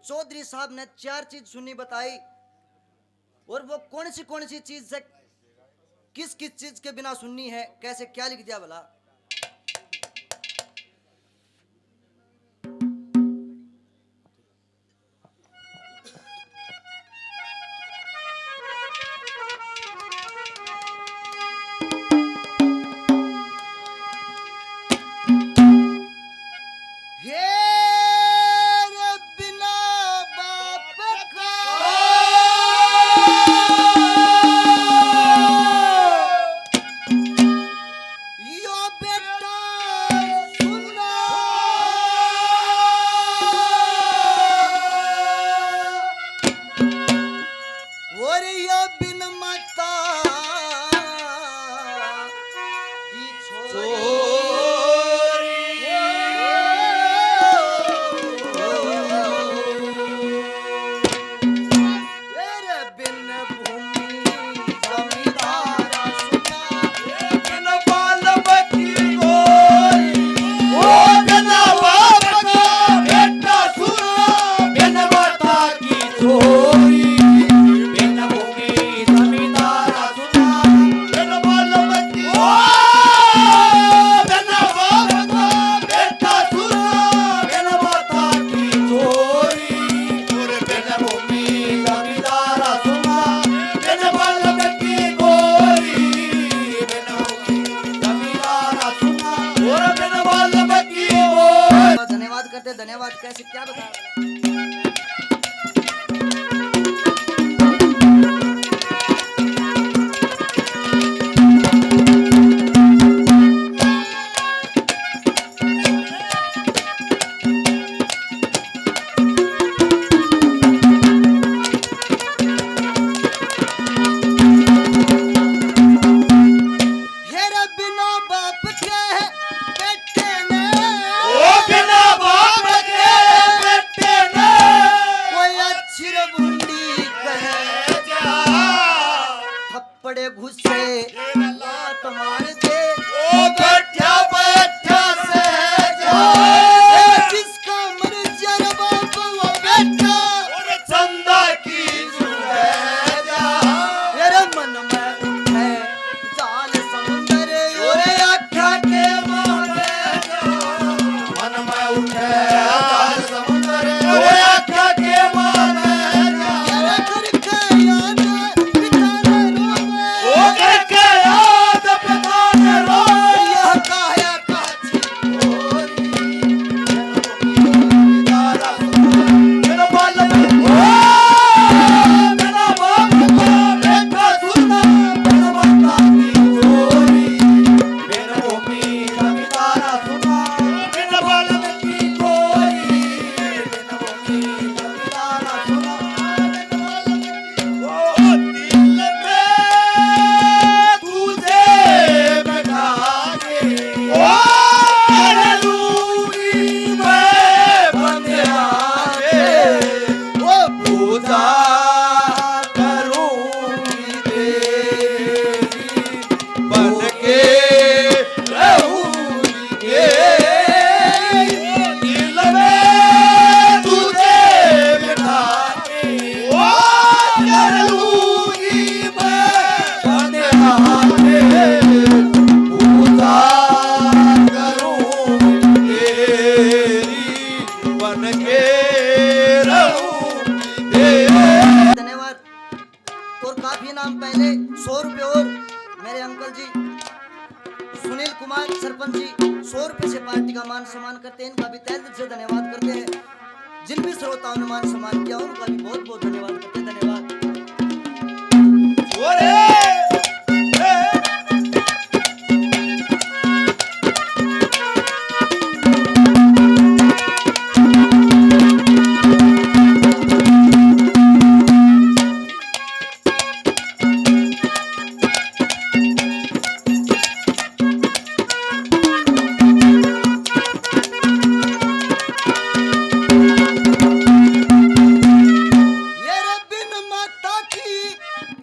चौधरी साहब ने 4 चीज सुनी बताई, और वो कौन सी चीज से किस किस चीज के बिना सुननी है, कैसे क्या लिख दिया भला। धन्यवाद कैसे क्या बता। सरपंच जी 100 रुपए से पार्टी का मान सम्मान करते हैं, इनका भी तहे दिल से धन्यवाद करते हैं। जिन भी श्रोताओं ने मान सम्मान किया उनका भी बहुत बहुत धन्यवाद करते हैं। धन्यवाद।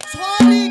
स्वामी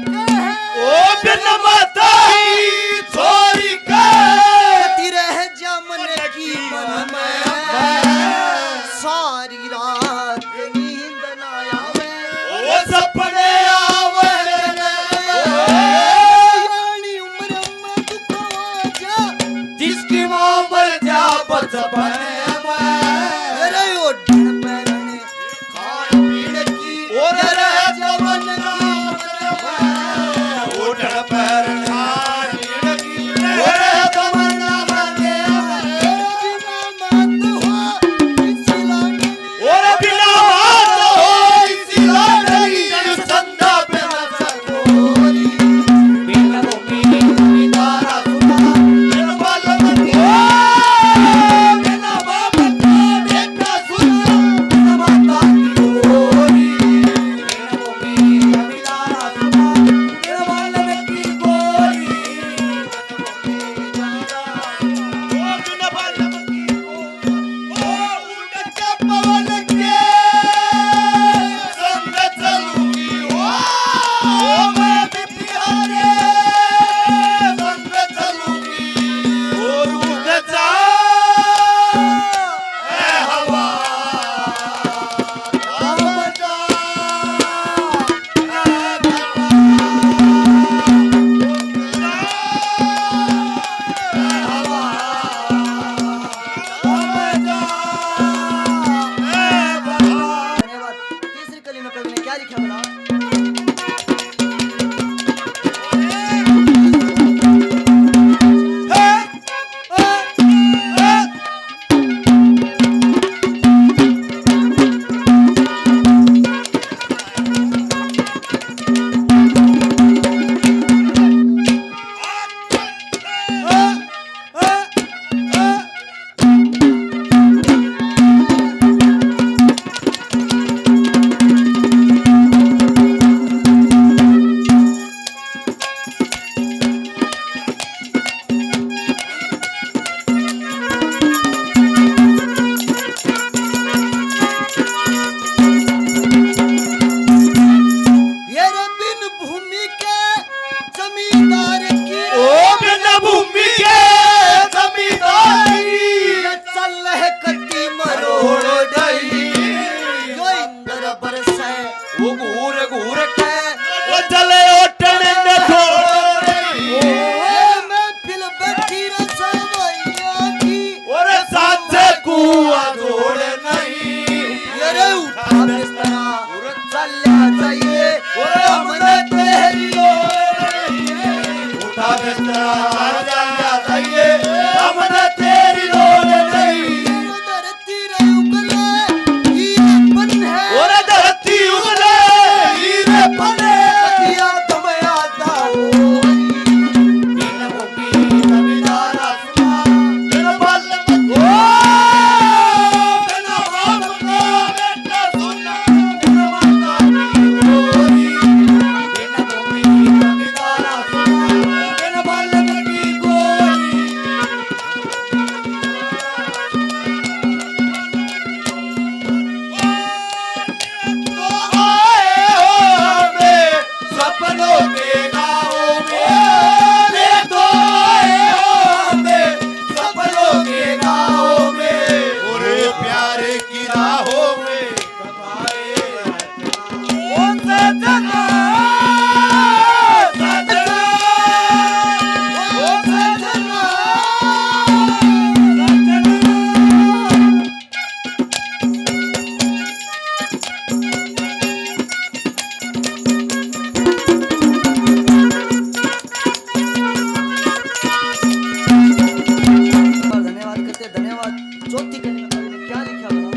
उठा बिस्तरा चल्या जाइए हमने तेरी उठा बिस्तरा चल्या जाइए हमने तेरी लोड़ नहीं। धरती रे उगले हीरे बन है और धरती उगले हीरे बने किया तुम याद आओ बिन मुकी जमींदारा सुना बिन बाल ओ बिन बाप का बेटा सुना बिन माता की गोरी बिन मुकी जमींदारा सुना बिन बाल की गोरी। तो आए हो हमें सपनों के गाँव में ले तो आए हो हमें सपनों के गाँव में और प्यारे की राहों में कमाए ओ सजना सजना ओ सजना धन्यवाद करते धन्यवाद। चौथी कड़ी में कवि ने क्या लिखा बताओ।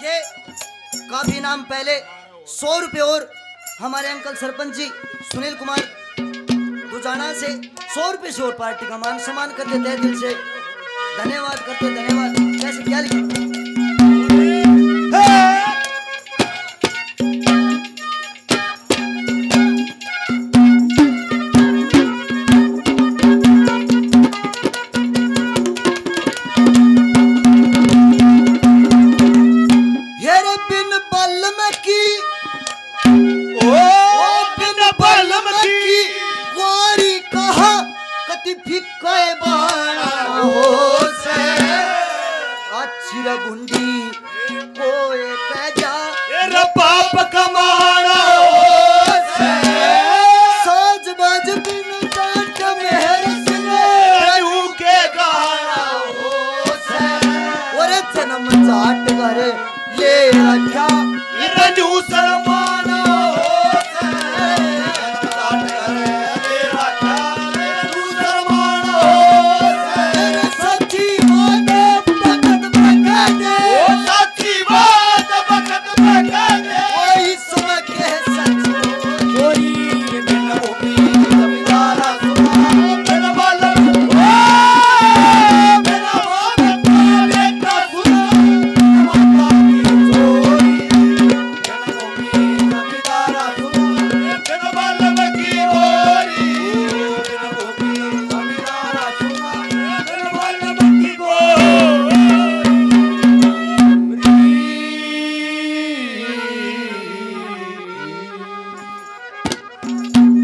ये काफी नाम पहले 100 रुपए और हमारे अंकल सरपंच जी सुनील कुमार दुजाना से 100 रुपए से और पार्टी का मान सम्मान करते तहे दिल से धन्यवाद करते धन्यवाद। कैसे क्या लिखा हेरे बिन बलम की ओ बिन बलम की वारी कहा कति फिक्के बाणा हो से अच्छी रबुंडी कोए कजा तेरा पाप कमाना हो से साज बाज बिन डांट मेहर सिंह रू के गाना हो से और जन्म जाट कर ले रखा रजू शर्मा